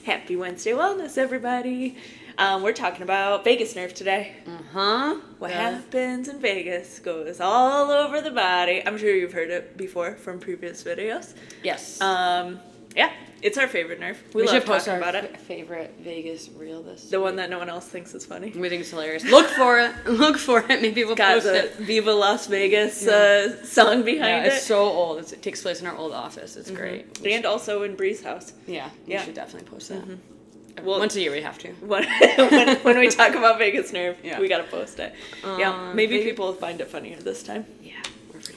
Happy Wednesday Wellness, everybody. We're talking about vagus nerve today. What happens in Vegas goes all over the body. I'm sure you've heard it before from previous videos. Yes. Yeah, it's our favorite nerve. We should love post talking our about it. favorite Vegas reel this The one that no one else thinks is funny. We think it's hilarious. Look for it. Look for it. Maybe we'll Got post the it. Viva Las Vegas song behind It's it. so old. It takes place in our old office. It's great. And also in Bree's house. Yeah, we should definitely post that. Well, once a year we have to. when we talk about vagus nerve, Yeah. we gotta post it. Maybe people will find it funnier this time. Yeah,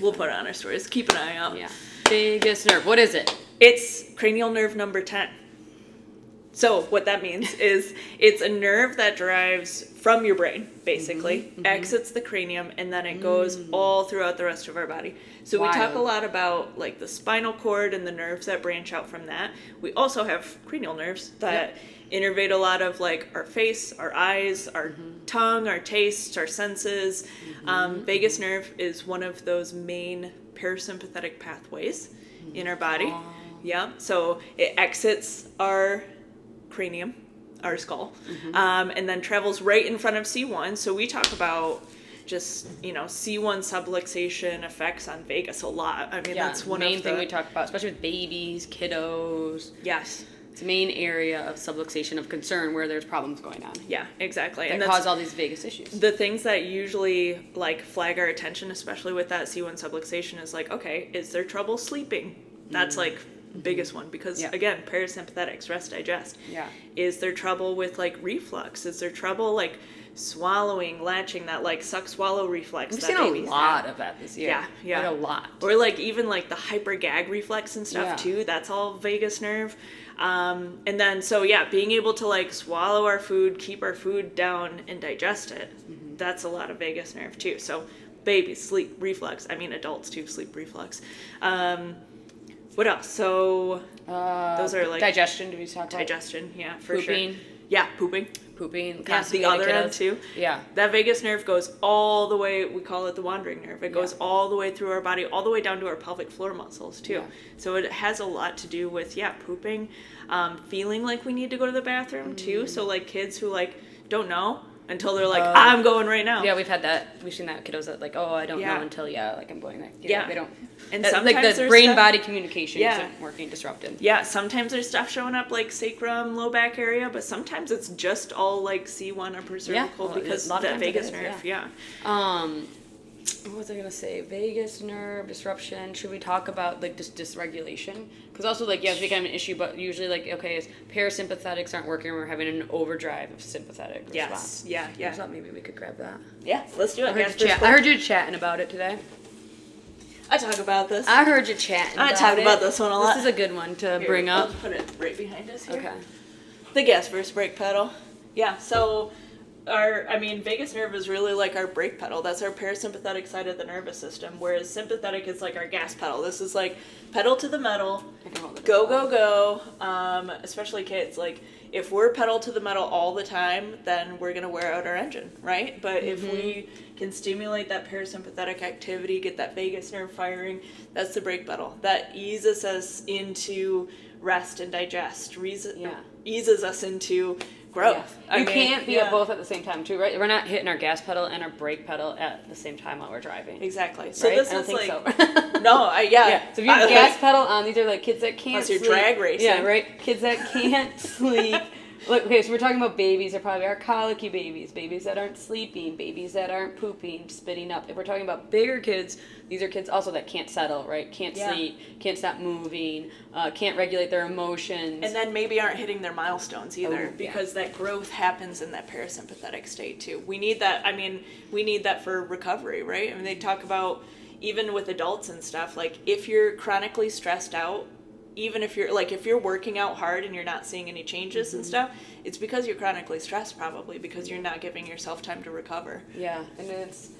We'll put it on our stories. Keep an eye out. Yeah. Vagus nerve. What is it? It's cranial nerve number 10. So what that means is it's a nerve that derives from your brain, basically, exits the cranium, and then it goes all throughout the rest of our body. So we talk a lot about like the spinal cord and the nerves that branch out from that. We also have cranial nerves that innervate a lot of like our face, our eyes, our tongue, our taste, our senses. Vagus nerve is one of those main parasympathetic pathways in our body. Yeah, so it exits our cranium, our skull, and then travels right in front of C1. So we talk about just, C1 subluxation effects on vagus a lot. I mean, that's one main of the thing we talk about, especially with babies, kiddos. Yes. It's a main area of subluxation of concern where there's problems going on. Yeah, exactly. That cause all these vagus issues. The things that usually like flag our attention, especially with that C1 subluxation, is like, okay, is there trouble sleeping? That's like biggest one because again, parasympathetics, rest, digest. Yeah. Is there trouble with like reflux? Is there trouble like swallowing, latching, that like suck swallow reflex? We've seen a lot of that this year. Yeah. Like a lot. Or like even like the hyper gag reflex and stuff too. That's all vagus nerve. And then being able to like swallow our food, keep our food down and digest it. That's a lot of vagus nerve too. So babies, sleep reflux. I mean adults too, sleep reflux. What else? So those are like digestion. Do we talk about digestion? Yeah, for pooping? sure. Yeah, pooping. Yeah, The other end too. Yeah. That vagus nerve goes all the way. We call it the wandering nerve. It goes all the way through our body, all the way down to our pelvic floor muscles too. Yeah. So it has a lot to do with pooping, feeling like we need to go to the bathroom too. So like kids who like don't know until they're like, I'm going right now. Yeah, we've had that. We've seen that kiddos that like, I don't know until like I'm going there. They don't. And sometimes like the brain-body communication isn't working, disrupted. Yeah, sometimes there's stuff showing up like sacrum, low back area, but sometimes it's just all like C1 upper cervical because that vagus nerve. Yeah. What was I gonna say? Vagus nerve disruption. Should we talk about like dysregulation? Because also like it's become an issue, but usually like is parasympathetics aren't working. We're having an overdrive of sympathetic response. Yeah. I thought maybe we could grab that. Yeah, let's do it. I heard you chatting about it today. I talk about this. I heard you chatting. I talk about this one a lot. This is a good one to bring up. I'll put it right behind us here. Okay. The gas versus brake pedal. Yeah, so vagus nerve is really like our brake pedal. That's our parasympathetic side of the nervous system, whereas sympathetic is like our gas pedal. This is like pedal to the metal, go, especially kids. Like, if we're pedal to the metal all the time, then we're going to wear out our engine, right? But if we can stimulate that parasympathetic activity, get that vagus nerve firing, that's the brake pedal. That eases us into rest and digest, eases us into growth. Yeah. You can't be at both at the same time too, right? We're not hitting our gas pedal and our brake pedal at the same time while we're driving. Exactly. So right? this I don't is think like so. No, So if you have gas pedal on, these are like kids that can't sleep. Unless you're drag racing. Yeah, right? Kids that can't sleep. Look, okay, so we're talking about babies. They're probably our colicky babies, babies that aren't sleeping, babies that aren't pooping, spitting up. If we're talking about bigger kids, these are kids also that can't settle, right? Can't sleep, can't stop moving, can't regulate their emotions. And then maybe aren't hitting their milestones either because that growth happens in that parasympathetic state too. We need that. We need that for recovery, right? They talk about even with adults and stuff, like if you're chronically stressed out, even if you're working out hard and you're not seeing any changes and stuff, it's because you're chronically stressed, probably because you're not giving yourself time to recover. Yeah, and it's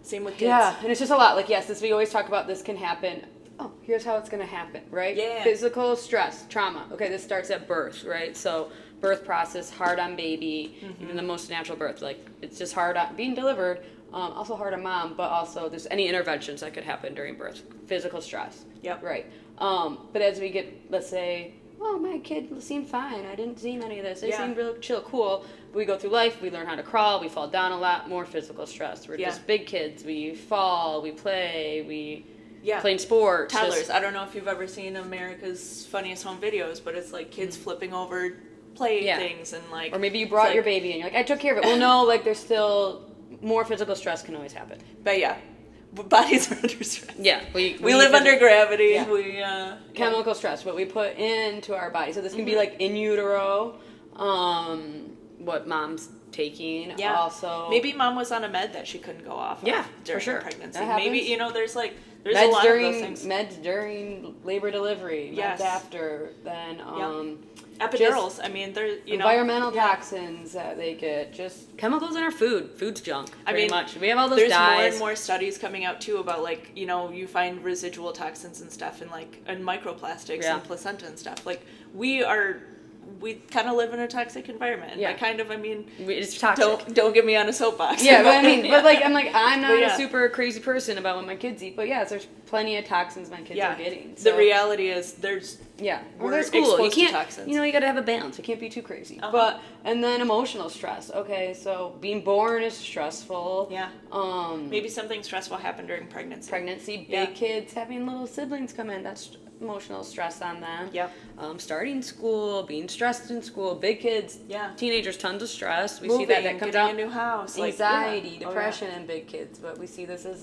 same with kids. Yeah, and it's just a lot. Like, yes, as we always talk about, this can happen. Oh, here's how it's going to happen, right? Yeah. Physical stress, trauma. Okay, this starts at birth, right? So birth process, hard on baby, even the most natural birth. Like, it's just hard on being delivered, also hard on mom, but also there's any interventions that could happen during birth. Physical stress. Yep. Right. But as we get, let's say, oh, my kid seemed fine. I didn't see any of this. They Yeah. seemed real chill, cool. We go through life, we learn how to crawl, we fall down a lot, more physical stress. We're just big kids. We fall, we play, we playing sports. Toddlers. I don't know if you've ever seen America's Funniest Home Videos, but it's like kids flipping over play things and like... Or maybe you brought your baby and you're like, I took care of it. Well, no, like there's still more physical stress can always happen. But yeah, bodies are under stress. Yeah. We live under gravity. Yeah. We chemical stress, what we put into our body. So this can be like in utero, what mom's taking. Yeah. Also, maybe mom was on a med that she couldn't go off of during for sure. her pregnancy. That happens. Maybe, there's meds a lot during, of those things. Meds during labor delivery, meds after, then epidurals. I mean, there's environmental toxins that they get, just chemicals in our food. Food's junk. Pretty much. We have all those there's dyes. more and more studies coming out too about you find residual toxins and stuff in and microplastics and placenta and stuff. Like we kind of live in a toxic environment. Yeah. It's toxic. Don't get me on a soapbox. Yeah, but I'm not a super crazy person about what my kids eat. But there's plenty of toxins my kids are getting. So. The reality is there's there's cool. You Exposed can't, to toxins. You got to have a balance. It can't be too crazy. And then emotional stress. Okay, so being born is stressful. Yeah. Maybe something stressful happened during pregnancy. Big kids having little siblings come in. That's emotional stress on them. Yep. Starting school, being stressed in school, big kids, teenagers, tons of stress. We see that comes getting out. A new house, Anxiety, depression in big kids, but we see this as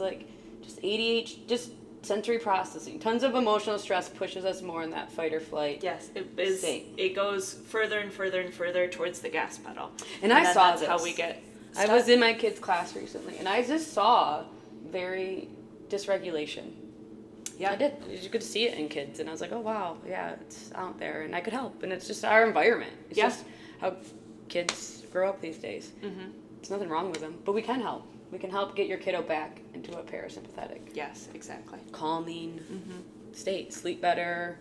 just ADHD, just sensory processing. Tons of emotional stress pushes us more in that fight or flight. Yes, it is. It goes further and further and further towards the gas pedal. And I saw that's this. how we get stuck. I was in my kids' class recently, and I just saw very dysregulation. Yeah, I did. You could see it in kids, and I was like, oh, wow, it's out there, and I could help. And it's just our environment. It's just how kids grow up these days. Mm-hmm. There's nothing wrong with them, but we can help. We can help get your kiddo back into a parasympathetic. Yes, exactly. Calming state. Sleep better,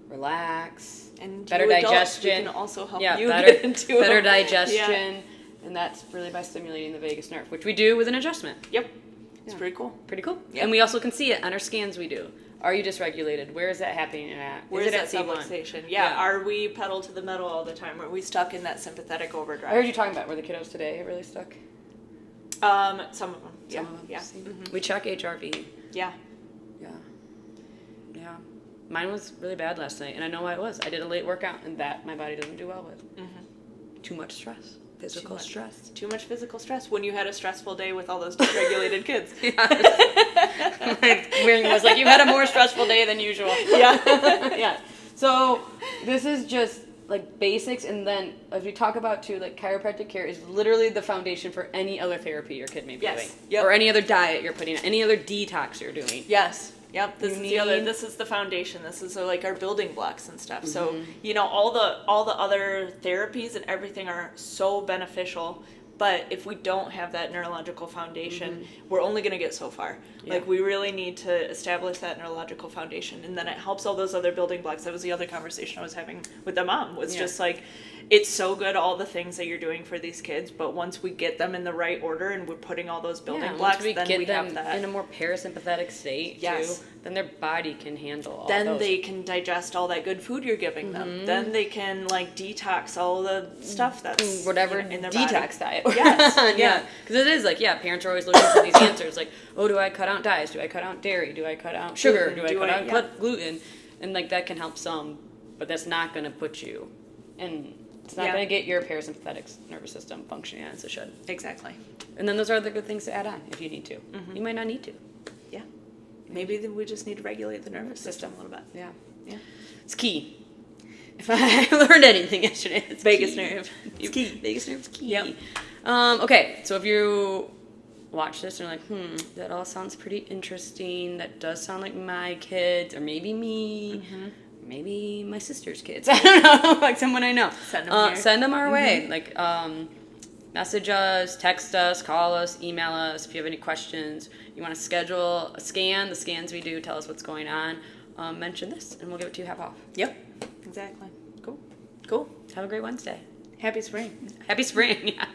relax, and better digestion. We can also help you get into better digestion, and that's really by stimulating the vagus nerve, which we do with an adjustment. Yep. It's pretty cool. Pretty cool. Yep. And we also can see it on our scans we do. Are you dysregulated? Where is that happening at? Where is it that at C1? subluxation? Yeah. Are we pedal to the metal all the time? Are we stuck in that sympathetic overdrive? I heard you talking about were the kiddos today really stuck? Some of them. Some of them. Yeah. Mm-hmm. We check HRV. Yeah. Mine was really bad last night, and I know why it was. I did a late workout, and that my body doesn't do well with. Mm-hmm. Too much stress. Stress. Too much physical stress when you had a stressful day with all those dysregulated kids. Wearing was like, you had a more stressful day than usual. Yeah. So this is just basics, and then as we talk about too, chiropractic care is literally the foundation for any other therapy your kid may be doing. Yep. Or any other diet you're putting on, any other detox you're doing. Yes. Yep, this is the foundation. This is our building blocks and stuff. Mm-hmm. So, all the other therapies and everything are so beneficial, but if we don't have that neurological foundation, we're only going to get so far. Yeah. We really need to establish that neurological foundation, and then it helps all those other building blocks. That was the other conversation I was having with the mom, was just it's so good, all the things that you're doing for these kids, but once we get them in the right order and we're putting all those building blocks, then we have that. In a more parasympathetic state, too, then their body can handle all then those. They can digest all that good food you're giving them. Then they can detox all the stuff that's whatever in their detox body. diet. Yes. Because it is parents are always looking for these answers, do I cut out dyes? Do I cut out dairy? Do I cut out sugar? Do I cut out gluten? And that can help some, but that's not going to put you in. It's not going to get your parasympathetic nervous system functioning as it should. Exactly. And then those are the good things to add on if you need to. Mm-hmm. You might not need to. Yeah. Maybe then we just need to regulate the nervous system a little bit. Yeah. It's key. If I learned anything yesterday, it's vagus nerve. It's key. Vagus nerve is key. Yep. Okay, so if you watch this and you're like, that all sounds pretty interesting. That does sound like my kids, or maybe me. Mm-hmm. Maybe my sister's kids. I don't know, someone I know. Send them our way. Message us, text us, call us, email us. If you have any questions, you want to schedule a scan, the scans we do, tell us what's going on. Mention this, and we'll give it to you half off. Yep, exactly. Cool. Have a great Wednesday. Happy spring. Happy spring, yeah.